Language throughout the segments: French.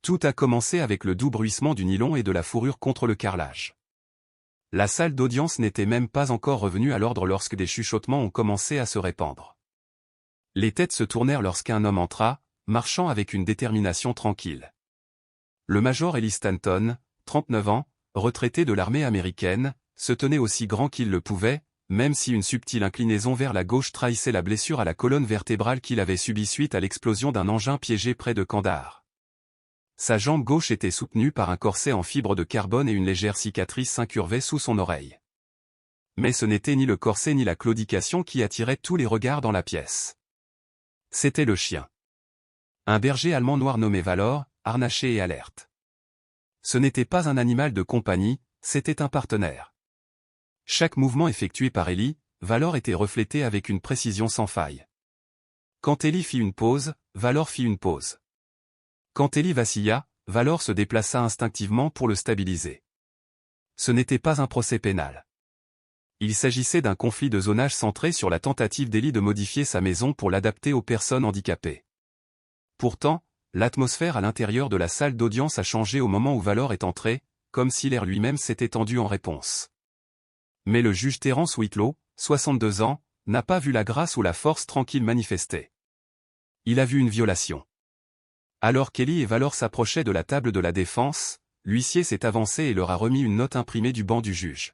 Tout a commencé avec le doux bruissement du nylon et de la fourrure contre le carrelage. La salle d'audience n'était même pas encore revenue à l'ordre lorsque des chuchotements ont commencé à se répandre. Les têtes se tournèrent lorsqu'un homme entra, marchant avec une détermination tranquille. Le major Eli Stanton, 39 ans, retraité de l'armée américaine, se tenait aussi grand qu'il le pouvait, même si une subtile inclinaison vers la gauche trahissait la blessure à la colonne vertébrale qu'il avait subie suite à l'explosion d'un engin piégé près de Kandahar. Sa jambe gauche était soutenue par un corset en fibre de carbone et une légère cicatrice s'incurvait sous son oreille. Mais ce n'était ni le corset ni la claudication qui attiraient tous les regards dans la pièce. C'était le chien. Un berger allemand noir nommé Valor, harnaché et alerte. Ce n'était pas un animal de compagnie, c'était un partenaire. Chaque mouvement effectué par Eli, Valor était reflété avec une précision sans faille. Quand Eli fit une pause, Valor fit une pause. Quand Eli vacilla, Valor se déplaça instinctivement pour le stabiliser. Ce n'était pas un procès pénal. Il s'agissait d'un conflit de zonage centré sur la tentative d'Eli de modifier sa maison pour l'adapter aux personnes handicapées. Pourtant, l'atmosphère à l'intérieur de la salle d'audience a changé au moment où Valor est entré, comme si l'air lui-même s'était tendu en réponse. Mais le juge Terence Whitlow, 62 ans, n'a pas vu la grâce ou la force tranquille manifestée. Il a vu une violation. Alors qu'Eli et Valor s'approchaient de la table de la défense, l'huissier s'est avancé et leur a remis une note imprimée du banc du juge.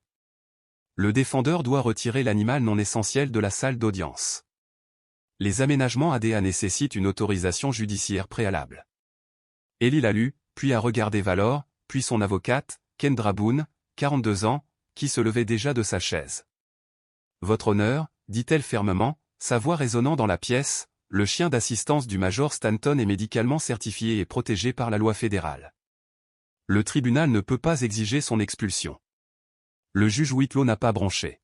Le défendeur doit retirer l'animal non essentiel de la salle d'audience. Les aménagements ADA nécessitent une autorisation judiciaire préalable. Eli l'a lu, puis a regardé Valor, puis son avocate, Kendra Boone, 42 ans, qui se levait déjà de sa chaise. « Votre honneur, dit-elle fermement, sa voix résonnant dans la pièce, le chien d'assistance du major Stanton est médicalement certifié et protégé par la loi fédérale. Le tribunal ne peut pas exiger son expulsion. » Le juge Whitlow n'a pas bronché.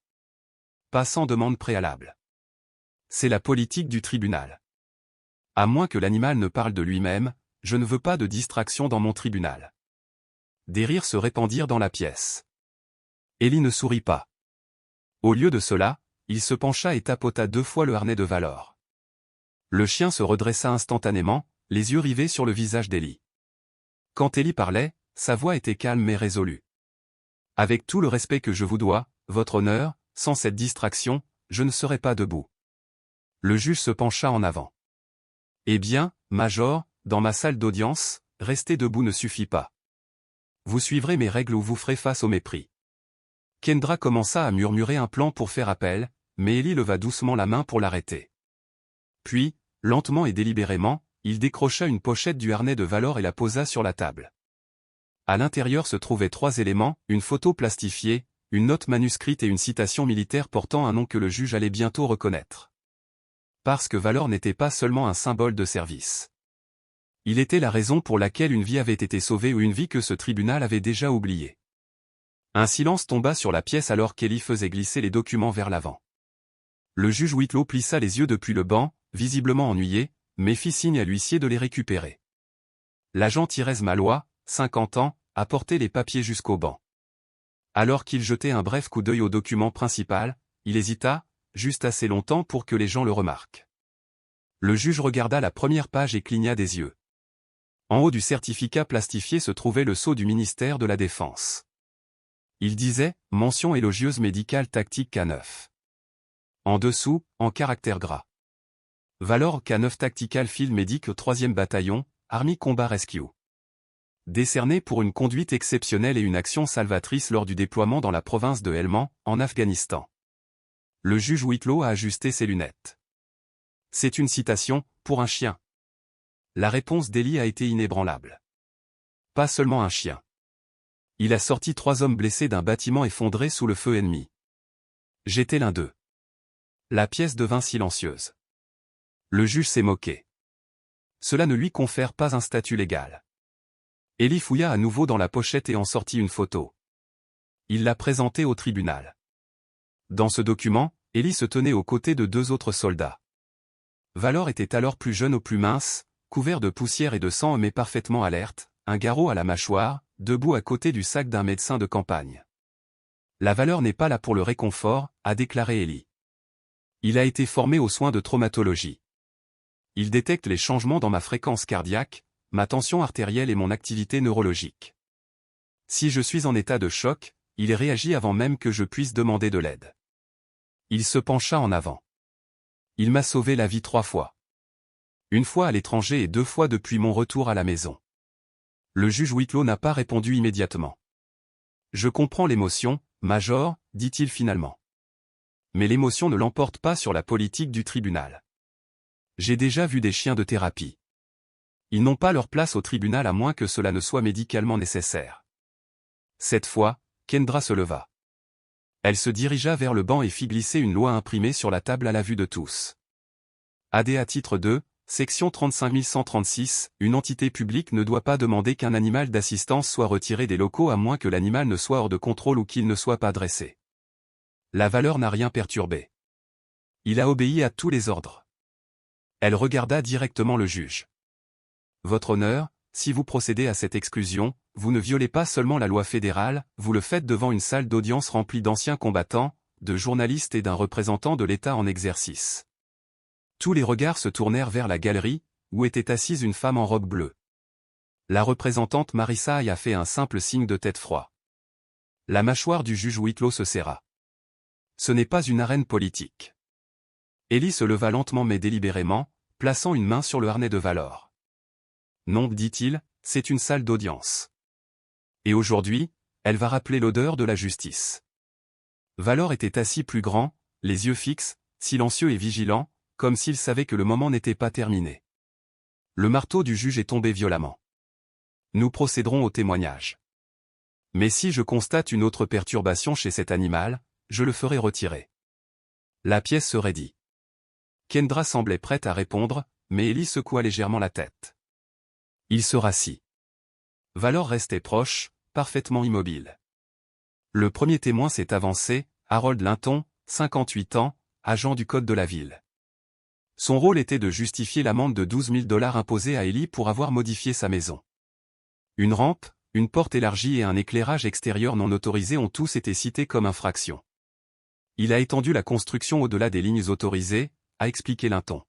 Pas sans demande préalable. C'est la politique du tribunal. À moins que l'animal ne parle de lui-même, je ne veux pas de distraction dans mon tribunal. Des rires se répandirent dans la pièce. Eli ne sourit pas. Au lieu de cela, il se pencha et tapota 2 fois le harnais de Valor. Le chien se redressa instantanément, les yeux rivés sur le visage d'Eli. Quand Eli parlait, sa voix était calme mais résolue. « Avec tout le respect que je vous dois, votre honneur, sans cette distraction, je ne serais pas debout. » Le juge se pencha en avant. « Eh bien, Major, dans ma salle d'audience, rester debout ne suffit pas. Vous suivrez mes règles ou vous ferez face au mépris. » Kendra commença à murmurer un plan pour faire appel, mais Eli leva doucement la main pour l'arrêter. Puis, lentement et délibérément, il décrocha une pochette du harnais de Valor et la posa sur la table. À l'intérieur se trouvaient 3 éléments, une photo plastifiée, une note manuscrite et une citation militaire portant un nom que le juge allait bientôt reconnaître. Parce que Valor n'était pas seulement un symbole de service. Il était la raison pour laquelle une vie avait été sauvée ou une vie que ce tribunal avait déjà oubliée. Un silence tomba sur la pièce alors qu'Eli faisait glisser les documents vers l'avant. Le juge Whitlow plissa les yeux depuis le banc, visiblement ennuyé, mais fit signe à l'huissier de les récupérer. L'agent Thérèse Malloy, 50 ans, a porté les papiers jusqu'au banc. Alors qu'il jetait un bref coup d'œil au document principal, il hésita, juste assez longtemps pour que les gens le remarquent. Le juge regarda la première page et cligna des yeux. En haut du certificat plastifié se trouvait le sceau du ministère de la Défense. Il disait « Mention élogieuse médicale tactique K9 ». En dessous, en caractères gras. Valor K9 Tactical Field Medic au 3e bataillon, Army Combat Rescue. Décerné pour une conduite exceptionnelle et une action salvatrice lors du déploiement dans la province de Helmand, en Afghanistan. Le juge Whitlow a ajusté ses lunettes. C'est une citation, pour un chien. La réponse d'Eli a été inébranlable. Pas seulement un chien. Il a sorti 3 hommes blessés d'un bâtiment effondré sous le feu ennemi. J'étais l'un d'eux. La pièce devint silencieuse. Le juge s'est moqué. Cela ne lui confère pas un statut légal. Eli fouilla à nouveau dans la pochette et en sortit une photo. Il l'a présentée au tribunal. Dans ce document, Eli se tenait aux côtés de 2 autres soldats. Valor était alors plus jeune ou plus mince, couvert de poussière et de sang mais parfaitement alerte, un garrot à la mâchoire, debout à côté du sac d'un médecin de campagne. La valeur n'est pas là pour le réconfort, a déclaré Eli. Il a été formé aux soins de traumatologie. Il détecte les changements dans ma fréquence cardiaque, ma tension artérielle et mon activité neurologique. Si je suis en état de choc, il réagit avant même que je puisse demander de l'aide. Il se pencha en avant. Il m'a sauvé la vie 3 fois. Une fois à l'étranger et 2 fois depuis mon retour à la maison. Le juge Whitlow n'a pas répondu immédiatement. Je comprends l'émotion, Major, dit-il finalement. Mais l'émotion ne l'emporte pas sur la politique du tribunal. J'ai déjà vu des chiens de thérapie. Ils n'ont pas leur place au tribunal à moins que cela ne soit médicalement nécessaire. Cette fois, Kendra se leva. Elle se dirigea vers le banc et fit glisser une loi imprimée sur la table à la vue de tous. AD à titre 2, section 35136, une entité publique ne doit pas demander qu'un animal d'assistance soit retiré des locaux à moins que l'animal ne soit hors de contrôle ou qu'il ne soit pas dressé. La valeur n'a rien perturbé. Il a obéi à tous les ordres. Elle regarda directement le juge. Votre honneur, si vous procédez à cette exclusion, vous ne violez pas seulement la loi fédérale, vous le faites devant une salle d'audience remplie d'anciens combattants, de journalistes et d'un représentant de l'État en exercice. Tous les regards se tournèrent vers la galerie, où était assise une femme en robe bleue. La représentante Marissa y a fait un simple signe de tête froid. La mâchoire du juge Whitlow se serra. Ce n'est pas une arène politique. Ellie se leva lentement mais délibérément, plaçant une main sur le harnais de Valor. Non, dit-il, c'est une salle d'audience. Et aujourd'hui, elle va rappeler l'odeur de la justice. Valor était assis plus grand, les yeux fixes, silencieux et vigilant, comme s'il savait que le moment n'était pas terminé. Le marteau du juge est tombé violemment. Nous procéderons au témoignage. Mais si je constate une autre perturbation chez cet animal, je le ferai retirer. La pièce se raidit. Kendra semblait prête à répondre, mais Ellie secoua légèrement la tête. Il se rassit. Valor restait proche, parfaitement immobile. Le premier témoin s'est avancé, Harold Linton, 58 ans, agent du code de la ville. Son rôle était de justifier l'amende de 12 000 $ imposée à Ellie pour avoir modifié sa maison. Une rampe, une porte élargie et un éclairage extérieur non autorisé ont tous été cités comme infractions. Il a étendu la construction au-delà des lignes autorisées, a expliqué Linton.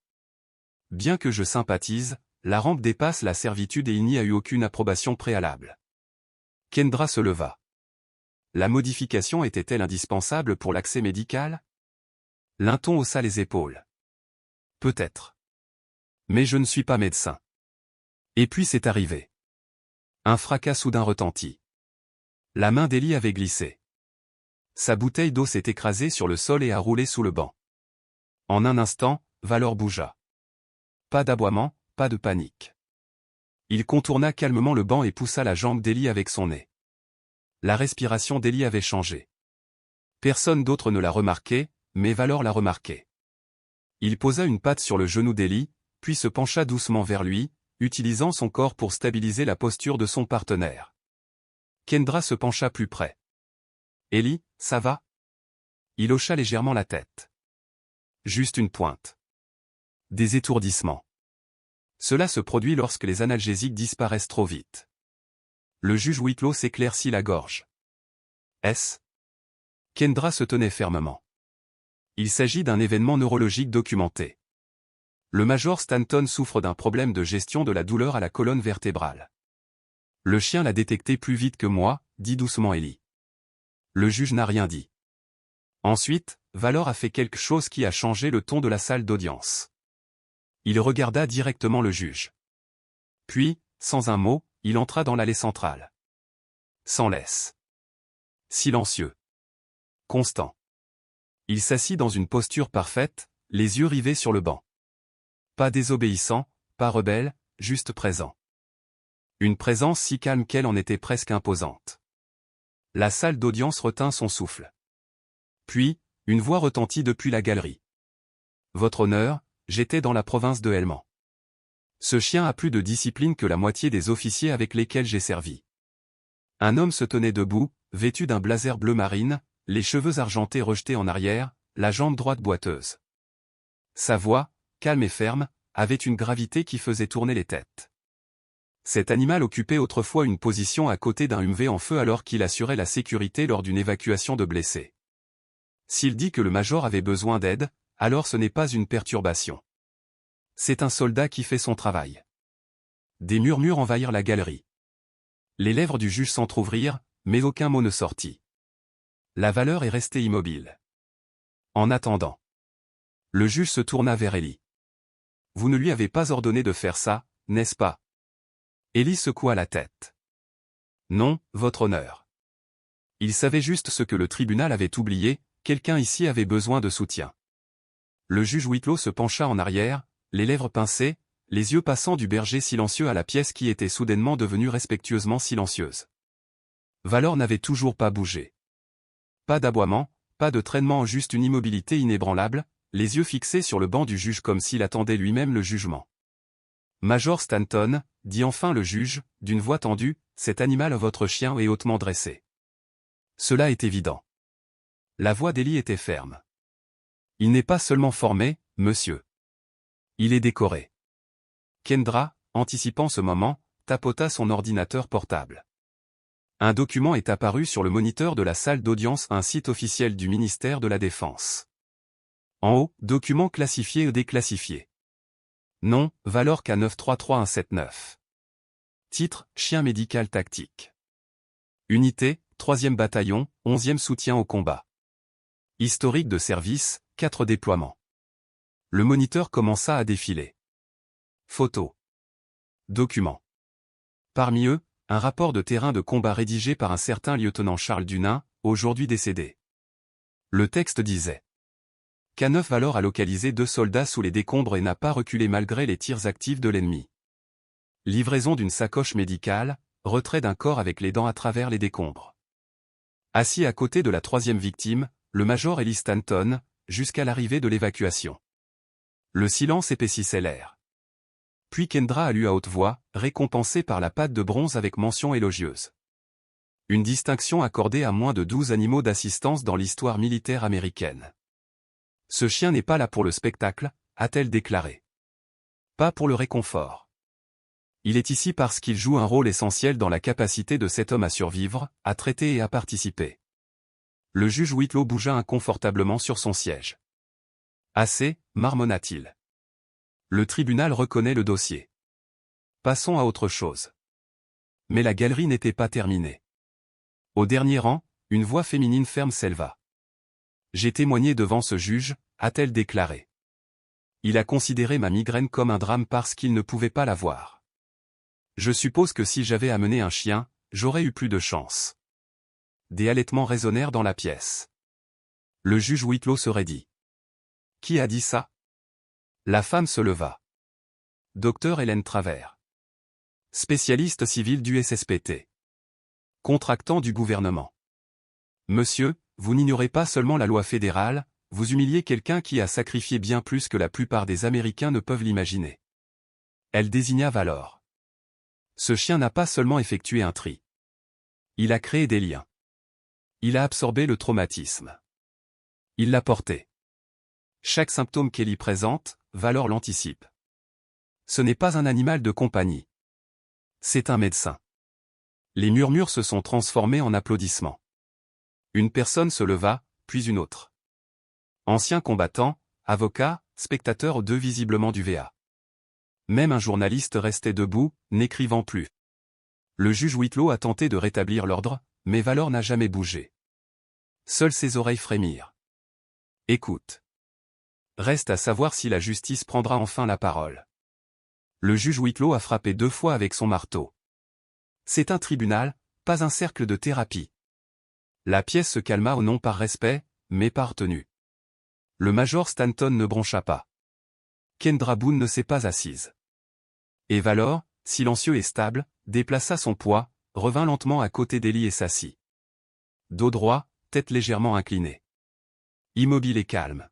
Bien que je sympathise, la rampe dépasse la servitude et il n'y a eu aucune approbation préalable. Kendra se leva. La modification était-elle indispensable pour l'accès médical? Linton haussa les épaules. Peut-être. Mais je ne suis pas médecin. Et puis c'est arrivé. Un fracas soudain retentit. La main d'Ellie avait glissé. Sa bouteille d'eau s'est écrasée sur le sol et a roulé sous le banc. En un instant, Valor bougea. Pas d'aboiement, pas de panique. Il contourna calmement le banc et poussa la jambe d'Ellie avec son nez. La respiration d'Ellie avait changé. Personne d'autre ne l'a remarqué, mais Valor l'a remarqué. Il posa une patte sur le genou d'Ellie, puis se pencha doucement vers lui, utilisant son corps pour stabiliser la posture de son partenaire. Kendra se pencha plus près. « Ellie, ça va ?» Il hocha légèrement la tête. Juste une pointe. Des étourdissements. Cela se produit lorsque les analgésiques disparaissent trop vite. Le juge Whitlow s'éclaircit la gorge. Est-ce ? Kendra se tenait fermement. Il s'agit d'un événement neurologique documenté. Le major Stanton souffre d'un problème de gestion de la douleur à la colonne vertébrale. Le chien l'a détecté plus vite que moi, dit doucement Ellie. Le juge n'a rien dit. Ensuite, Valor a fait quelque chose qui a changé le ton de la salle d'audience. Il regarda directement le juge. Puis, sans un mot, il entra dans l'allée centrale. Sans laisse. Silencieux. Constant. Il s'assit dans une posture parfaite, les yeux rivés sur le banc. Pas désobéissant, pas rebelle, juste présent. Une présence si calme qu'elle en était presque imposante. La salle d'audience retint son souffle. Puis, une voix retentit depuis la galerie. Votre honneur, j'étais dans la province de Helmand. Ce chien a plus de discipline que la moitié des officiers avec lesquels j'ai servi. Un homme se tenait debout, vêtu d'un blazer bleu marine, les cheveux argentés rejetés en arrière, la jambe droite boiteuse. Sa voix, calme et ferme, avait une gravité qui faisait tourner les têtes. Cet animal occupait autrefois une position à côté d'un Humvee en feu alors qu'il assurait la sécurité lors d'une évacuation de blessés. S'il dit que le major avait besoin d'aide, alors ce n'est pas une perturbation. C'est un soldat qui fait son travail. Des murmures envahirent la galerie. Les lèvres du juge s'entr'ouvrirent, mais aucun mot ne sortit. La Valeur est restée immobile. En attendant, le juge se tourna vers Ellie. « Vous ne lui avez pas ordonné de faire ça, n'est-ce pas ?» Ellie secoua la tête. « Non, votre honneur. Il savait juste ce que le tribunal avait oublié, quelqu'un ici avait besoin de soutien. » Le juge Whitlow se pencha en arrière, les lèvres pincées, les yeux passant du berger silencieux à la pièce qui était soudainement devenue respectueusement silencieuse. Valor n'avait toujours pas bougé. Pas d'aboiement, pas de traînement, juste une immobilité inébranlable, les yeux fixés sur le banc du juge comme s'il attendait lui-même le jugement. « Major Stanton, dit enfin le juge, d'une voix tendue, cet animal votre chien est hautement dressé. » Cela est évident. La voix d'Ellie était ferme. « Il n'est pas seulement formé, monsieur. Il est décoré. » Kendra, anticipant ce moment, tapota son ordinateur portable. Un document est apparu sur le moniteur de la salle d'audience, un site officiel du ministère de la Défense. En haut, document classifié ou déclassifié. Nom, Valor K933179. Titre, chien médical tactique. Unité, 3e bataillon, 11e soutien au combat. Historique de service, 4 déploiements. Le moniteur commença à défiler. Photos. Documents. Parmi eux, un rapport de terrain de combat rédigé par un certain lieutenant Charles Dunin, aujourd'hui décédé. Le texte disait: K9 Valor a localisé 2 soldats sous les décombres et n'a pas reculé malgré les tirs actifs de l'ennemi. Livraison d'une sacoche médicale, retrait d'un corps avec les dents à travers les décombres. Assis à côté de la 3e victime, le major Ellie Stanton, jusqu'à l'arrivée de l'évacuation. Le silence épaississait l'air. Puis Kendra a lu à haute voix, récompensé par la patte de bronze avec mention élogieuse. Une distinction accordée à moins de 12 animaux d'assistance dans l'histoire militaire américaine. Ce chien n'est pas là pour le spectacle, a-t-elle déclaré. Pas pour le réconfort. Il est ici parce qu'il joue un rôle essentiel dans la capacité de cet homme à survivre, à traiter et à participer. Le juge Whitlow bougea inconfortablement sur son siège. Assez, marmonna-t-il. Le tribunal reconnaît le dossier. Passons à autre chose. Mais la galerie n'était pas terminée. Au dernier rang, une voix féminine ferme s'éleva. J'ai témoigné devant ce juge, a-t-elle déclaré. Il a considéré ma migraine comme un drame parce qu'il ne pouvait pas la voir. Je suppose que si j'avais amené un chien, j'aurais eu plus de chance. Des halètements résonnèrent dans la pièce. Le juge Whitlow se raidit. Qui a dit ça? La femme se leva. Docteur Hélène Travers. Spécialiste civil du SSPT. Contractant du gouvernement. Monsieur, vous n'ignorez pas seulement la loi fédérale, vous humiliez quelqu'un qui a sacrifié bien plus que la plupart des Américains ne peuvent l'imaginer. Elle désigna Valor. Ce chien n'a pas seulement effectué un tri. Il a créé des liens. Il a absorbé le traumatisme. Il l'a porté. Chaque symptôme qu'Ellie présente, Valor l'anticipe. Ce n'est pas un animal de compagnie. C'est un médecin. Les murmures se sont transformés en applaudissements. Une personne se leva, puis une autre. Anciens combattants, avocats, spectateurs, deux visiblement du VA. Même un journaliste restait debout, n'écrivant plus. Le juge Whitlow a tenté de rétablir l'ordre, mais Valor n'a jamais bougé. Seules ses oreilles frémirent. Écoute. Reste à savoir si la justice prendra enfin la parole. Le juge Whitlow a frappé 2 fois avec son marteau. C'est un tribunal, pas un cercle de thérapie. La pièce se calma non par respect, mais par tenue. Le major Stanton ne broncha pas. Kendra Boone ne s'est pas assise. Et Valor, silencieux et stable, déplaça son poids, revint lentement à côté d'Ellie et s'assit. Dos droit, tête légèrement inclinée. Immobile et calme.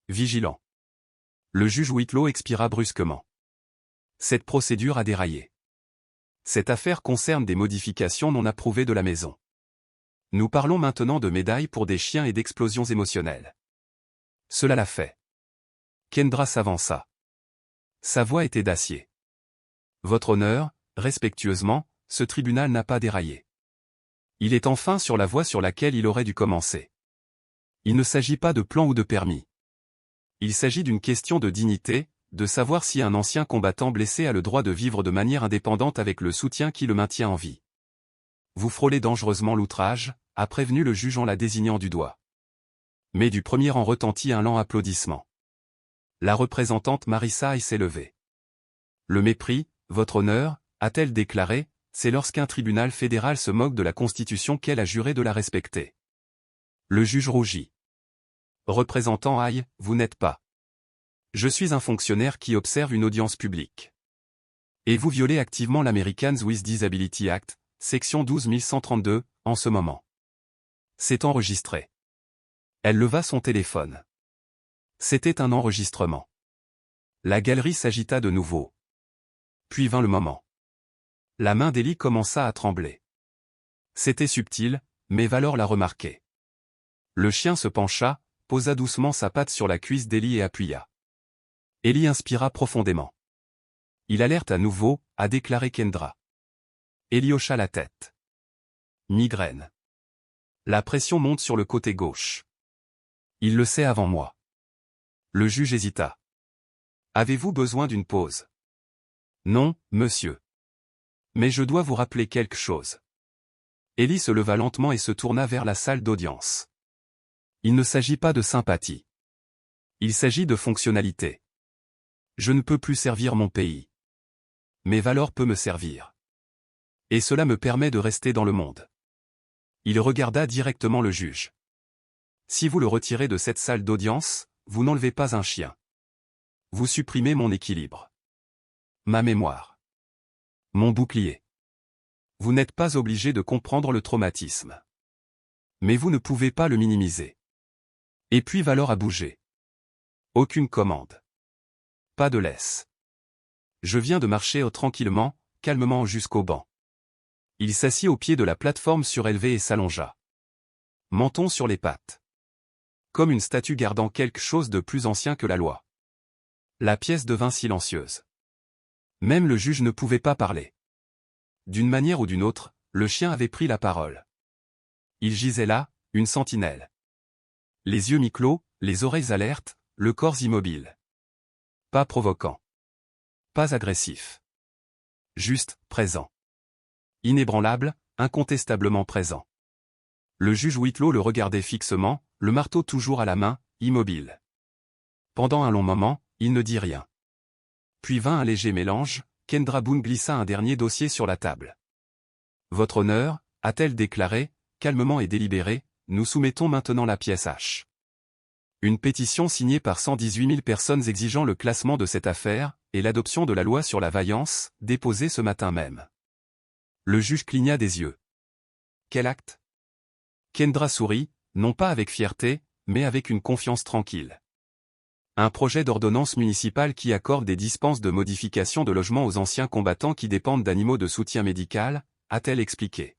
Vigilant. Le juge Whitlow expira brusquement. Cette procédure a déraillé. Cette affaire concerne des modifications non approuvées de la maison. Nous parlons maintenant de médailles pour des chiens et d'explosions émotionnelles. Cela l'a fait. Kendra s'avança. Sa voix était d'acier. Votre honneur, respectueusement, ce tribunal n'a pas déraillé. Il est enfin sur la voie sur laquelle il aurait dû commencer. Il ne s'agit pas de plan ou de permis. Il s'agit d'une question de dignité, de savoir si un ancien combattant blessé a le droit de vivre de manière indépendante avec le soutien qui le maintient en vie. Vous frôlez dangereusement l'outrage, a prévenu le juge en la désignant du doigt. Mais du premier rang retentit un lent applaudissement. La représentante Marissa s'est levée. Le mépris, votre honneur, a-t-elle déclaré, c'est lorsqu'un tribunal fédéral se moque de la Constitution qu'elle a juré de la respecter. Le juge rougit. Représentant Aïe, vous n'êtes pas. Je suis un fonctionnaire qui observe une audience publique. Et vous violez activement l'Americans with Disability Act, section 12132, en ce moment. C'est enregistré. Elle leva son téléphone. C'était un enregistrement. La galerie s'agita de nouveau. Puis vint le moment. La main d'Ellie commença à trembler. C'était subtil, mais Valor l'a remarqué. Le chien se pencha, posa doucement sa patte sur la cuisse d'Ellie et appuya. Ellie inspira profondément. Il alerte à nouveau, a déclaré Kendra. Ellie hocha la tête. Migraine. La pression monte sur le côté gauche. Il le sait avant moi. Le juge hésita. Avez-vous besoin d'une pause? Non, monsieur. Mais je dois vous rappeler quelque chose. Ellie se leva lentement et se tourna vers la salle d'audience. Il ne s'agit pas de sympathie. Il s'agit de fonctionnalité. Je ne peux plus servir mon pays. Mais Valor peut me servir. Et cela me permet de rester dans le monde. Il regarda directement le juge. Si vous le retirez de cette salle d'audience, vous n'enlevez pas un chien. Vous supprimez mon équilibre. Ma mémoire. Mon bouclier. Vous n'êtes pas obligé de comprendre le traumatisme. Mais vous ne pouvez pas le minimiser. Et puis Valor a bougé. Aucune commande. Pas de laisse. Je viens de marcher tranquillement, calmement jusqu'au banc. Il s'assit au pied de la plateforme surélevée et s'allongea. Menton sur les pattes. Comme une statue gardant quelque chose de plus ancien que la loi. La pièce devint silencieuse. Même le juge ne pouvait pas parler. D'une manière ou d'une autre, le chien avait pris la parole. Il gisait là, une sentinelle. Les yeux mi-clos, les oreilles alertes, le corps immobile. Pas provoquant. Pas agressif. Juste, présent. Inébranlable, incontestablement présent. Le juge Whitlow le regardait fixement, le marteau toujours à la main, immobile. Pendant un long moment, il ne dit rien. Puis vint un léger mélange, Kendra Boone glissa un dernier dossier sur la table. Votre honneur, a-t-elle déclaré, calmement et délibéré, nous soumettons maintenant la pièce H. Une pétition signée par 118 000 personnes exigeant le classement de cette affaire, et l'adoption de la loi sur la vaillance, déposée ce matin même. Le juge cligna des yeux. Quel acte? Kendra sourit, non pas avec fierté, mais avec une confiance tranquille. Un projet d'ordonnance municipale qui accorde des dispenses de modification de logement aux anciens combattants qui dépendent d'animaux de soutien médical, a-t-elle expliqué.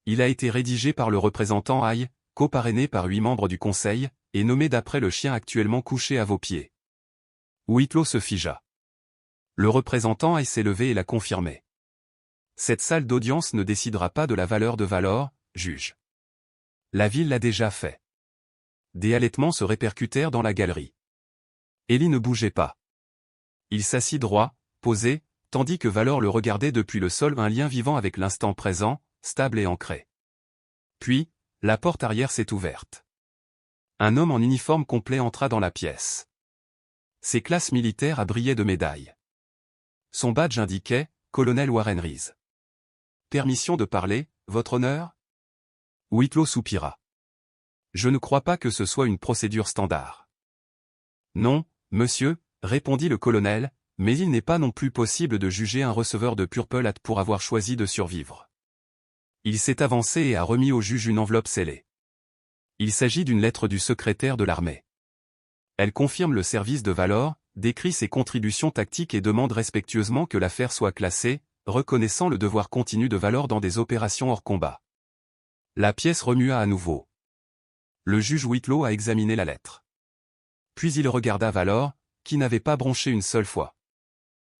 Il a été rédigé par le représentant Aïe, co-parrainé par 8 membres du conseil, et nommé d'après le chien actuellement couché à vos pieds. Whitlow se figea. Le représentant Aïe s'est levé et l'a confirmé. Cette salle d'audience ne décidera pas de la valeur de Valor, juge. La ville l'a déjà fait. Des halètements se répercutèrent dans la galerie. Ellie ne bougeait pas. Il s'assit droit, posé, tandis que Valor le regardait depuis le sol, un lien vivant avec l'instant présent, stable et ancré. Puis, la porte arrière s'est ouverte. Un homme en uniforme complet entra dans la pièce. Ses classes militaires brillaient de médailles. Son badge indiquait « Colonel Warren Rees ». « Permission de parler, votre honneur ?» Whitlow soupira. « Je ne crois pas que ce soit une procédure standard. »« Non, monsieur, » répondit le colonel, « mais il n'est pas non plus possible de juger un receveur de Purple Hat pour avoir choisi de survivre. » Il s'est avancé et a remis au juge une enveloppe scellée. Il s'agit d'une lettre du secrétaire de l'armée. Elle confirme le service de Valor, décrit ses contributions tactiques et demande respectueusement que l'affaire soit classée, reconnaissant le devoir continu de Valor dans des opérations hors combat. La pièce remua à nouveau. Le juge Whitlow a examiné la lettre. Puis il regarda Valor, qui n'avait pas bronché une seule fois.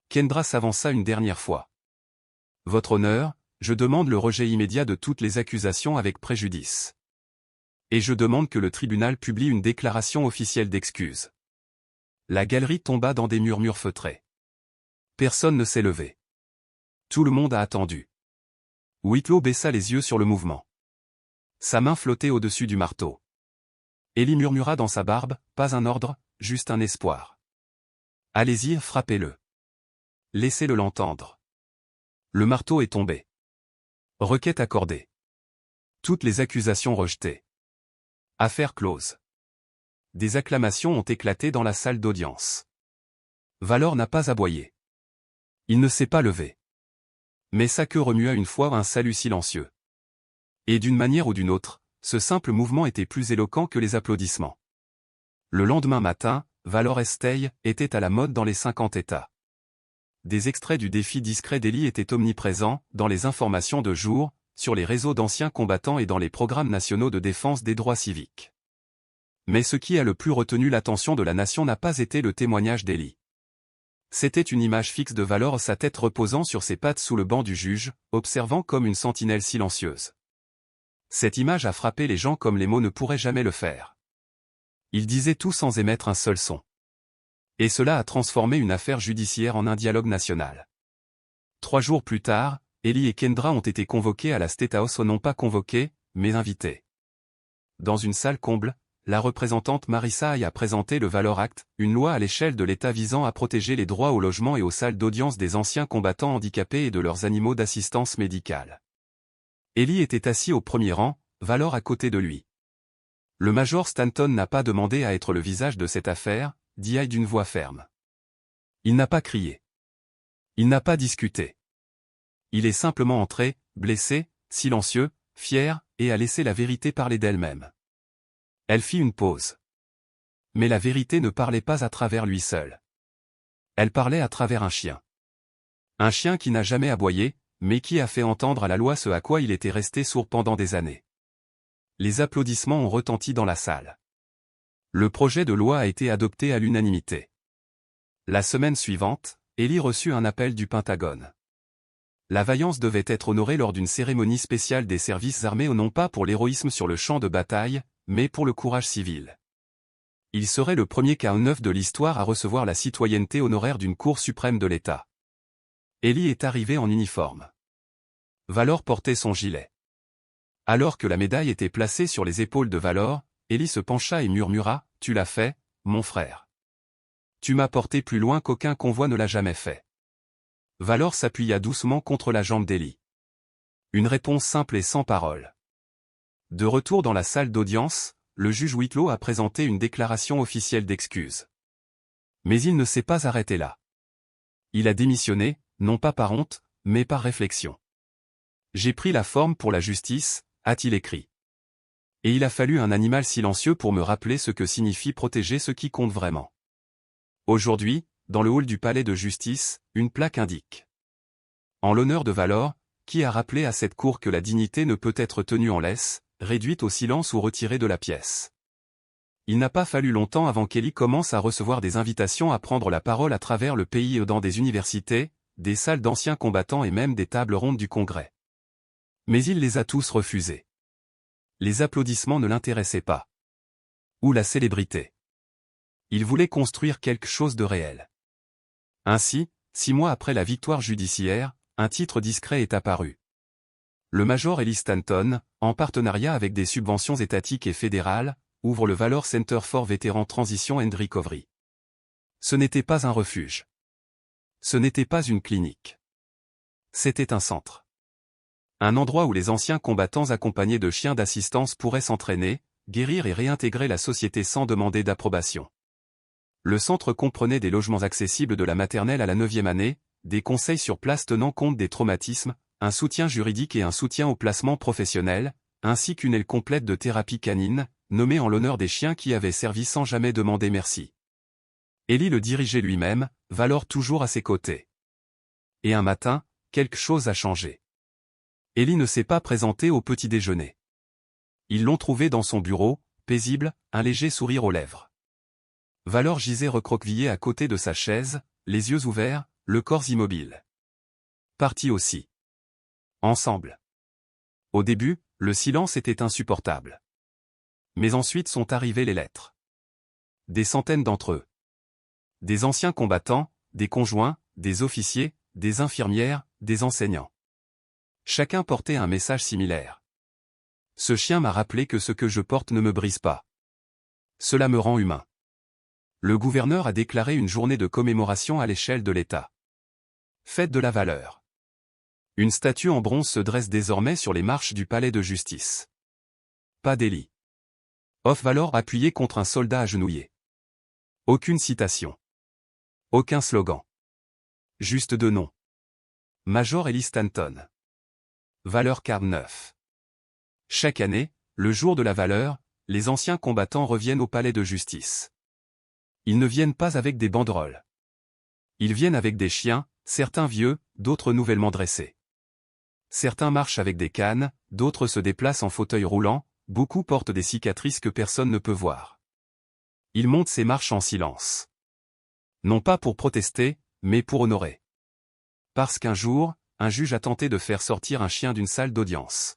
Kendra s'avança une dernière fois. « Votre honneur, je demande le rejet immédiat de toutes les accusations avec préjudice. Et je demande que le tribunal publie une déclaration officielle d'excuses. » La galerie tomba dans des murmures feutrés. Personne ne s'est levé. Tout le monde a attendu. Whitlow baissa les yeux sur le mouvement. Sa main flottait au-dessus du marteau. Ellie murmura dans sa barbe, pas un ordre, juste un espoir. Allez-y, frappez-le. Laissez-le l'entendre. Le marteau est tombé. Requête accordée. Toutes les accusations rejetées. Affaire close. Des acclamations ont éclaté dans la salle d'audience. Valor n'a pas aboyé. Il ne s'est pas levé. Mais sa queue remua une fois un salut silencieux. Et d'une manière ou d'une autre, ce simple mouvement était plus éloquent que les applaudissements. Le lendemain matin, Valor Estey était à la mode dans les 50 États. Des extraits du défi discret d'Ellie étaient omniprésents, dans les informations de jour, sur les réseaux d'anciens combattants et dans les programmes nationaux de défense des droits civiques. Mais ce qui a le plus retenu l'attention de la nation n'a pas été le témoignage d'Ellie. C'était une image fixe de Valor, sa tête reposant sur ses pattes sous le banc du juge, observant comme une sentinelle silencieuse. Cette image a frappé les gens comme les mots ne pourraient jamais le faire. Il disait tout sans émettre un seul son. Et cela a transformé une affaire judiciaire en un dialogue national. 3 jours plus tard, Ellie et Kendra ont été convoqués à la State House, non pas convoqués, mais invités. Dans une salle comble, la représentante Marissa Hay a présenté le Valor Act, une loi à l'échelle de l'État visant à protéger les droits au logement et aux salles d'audience des anciens combattants handicapés et de leurs animaux d'assistance médicale. Ellie était assis au premier rang, Valor à côté de lui. Le major Stanton n'a pas demandé à être le visage de cette affaire, dit Hay d'une voix ferme. Il n'a pas crié. Il n'a pas discuté. Il est simplement entré, blessé, silencieux, fier, et a laissé la vérité parler d'elle-même. Elle fit une pause. Mais la vérité ne parlait pas à travers lui seul. Elle parlait à travers un chien. Un chien qui n'a jamais aboyé, mais qui a fait entendre à la loi ce à quoi il était resté sourd pendant des années. Les applaudissements ont retenti dans la salle. Le projet de loi a été adopté à l'unanimité. La semaine suivante, Ellie reçut un appel du Pentagone. La vaillance devait être honorée lors d'une cérémonie spéciale des services armés, non pas pour l'héroïsme sur le champ de bataille, mais pour le courage civil. Il serait le premier cas neuf de l'histoire à recevoir la citoyenneté honoraire d'une Cour suprême de l'État. Ellie est arrivée en uniforme. Valor portait son gilet. Alors que la médaille était placée sur les épaules de Valor, Ellie se pencha et murmura, « Tu l'as fait, mon frère. Tu m'as porté plus loin qu'aucun convoi ne l'a jamais fait. » Valor s'appuya doucement contre la jambe d'Ellie. Une réponse simple et sans parole. De retour dans la salle d'audience, le juge Whitlow a présenté une déclaration officielle d'excuses. Mais il ne s'est pas arrêté là. Il a démissionné, non pas par honte, mais par réflexion. « J'ai pris la forme pour la justice », a-t-il écrit. Et il a fallu un animal silencieux pour me rappeler ce que signifie protéger ce qui compte vraiment. Aujourd'hui, dans le hall du palais de justice, une plaque indique. En l'honneur de Valor, qui a rappelé à cette cour que la dignité ne peut être tenue en laisse, réduite au silence ou retirée de la pièce. Il n'a pas fallu longtemps avant qu'Ellie commence à recevoir des invitations à prendre la parole à travers le pays dans des universités, des salles d'anciens combattants et même des tables rondes du Congrès. Mais il les a tous refusés. Les applaudissements ne l'intéressaient pas. Ou la célébrité. Il voulait construire quelque chose de réel. Ainsi, 6 mois après la victoire judiciaire, un titre discret est apparu. Le major Ellie Stanton, en partenariat avec des subventions étatiques et fédérales, ouvre le Valor Center for Veteran Transition and Recovery. Ce n'était pas un refuge. Ce n'était pas une clinique. C'était un centre. Un endroit où les anciens combattants accompagnés de chiens d'assistance pourraient s'entraîner, guérir et réintégrer la société sans demander d'approbation. Le centre comprenait des logements accessibles de la maternelle à la 9e année, des conseils sur place tenant compte des traumatismes, un soutien juridique et un soutien au placement professionnel, ainsi qu'une aile complète de thérapie canine, nommée en l'honneur des chiens qui avaient servi sans jamais demander merci. Ellie le dirigeait lui-même, Valor toujours à ses côtés. Et un matin, quelque chose a changé. Ellie ne s'est pas présentée au petit déjeuner. Ils l'ont trouvée dans son bureau, paisible, un léger sourire aux lèvres. Valor gisait recroquevillé à côté de sa chaise, les yeux ouverts, le corps immobile. Partis aussi. Ensemble. Au début, le silence était insupportable. Mais ensuite sont arrivées les lettres. Des centaines d'entre eux. Des anciens combattants, des conjoints, des officiers, des infirmières, des enseignants. Chacun portait un message similaire. Ce chien m'a rappelé que ce que je porte ne me brise pas. Cela me rend humain. Le gouverneur a déclaré une journée de commémoration à l'échelle de l'État. Fête de la valeur. Une statue en bronze se dresse désormais sur les marches du palais de justice. Pas délit. Off Valor appuyé contre un soldat agenouillé. Aucune citation. Aucun slogan. Juste deux noms. Major Ellis Stanton. Valeur Card 9. Chaque année, le jour de la valeur, les anciens combattants reviennent au palais de justice. Ils ne viennent pas avec des banderoles. Ils viennent avec des chiens, certains vieux, d'autres nouvellement dressés. Certains marchent avec des cannes, d'autres se déplacent en fauteuil roulant, beaucoup portent des cicatrices que personne ne peut voir. Ils montent ces marches en silence. Non pas pour protester, mais pour honorer. Parce qu'un jour, un juge a tenté de faire sortir un chien d'une salle d'audience.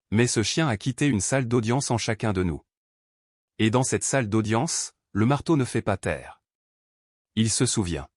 Mais ce chien a quitté une salle d'audience en chacun de nous. Et dans cette salle d'audience, le marteau ne fait pas taire. Il se souvient.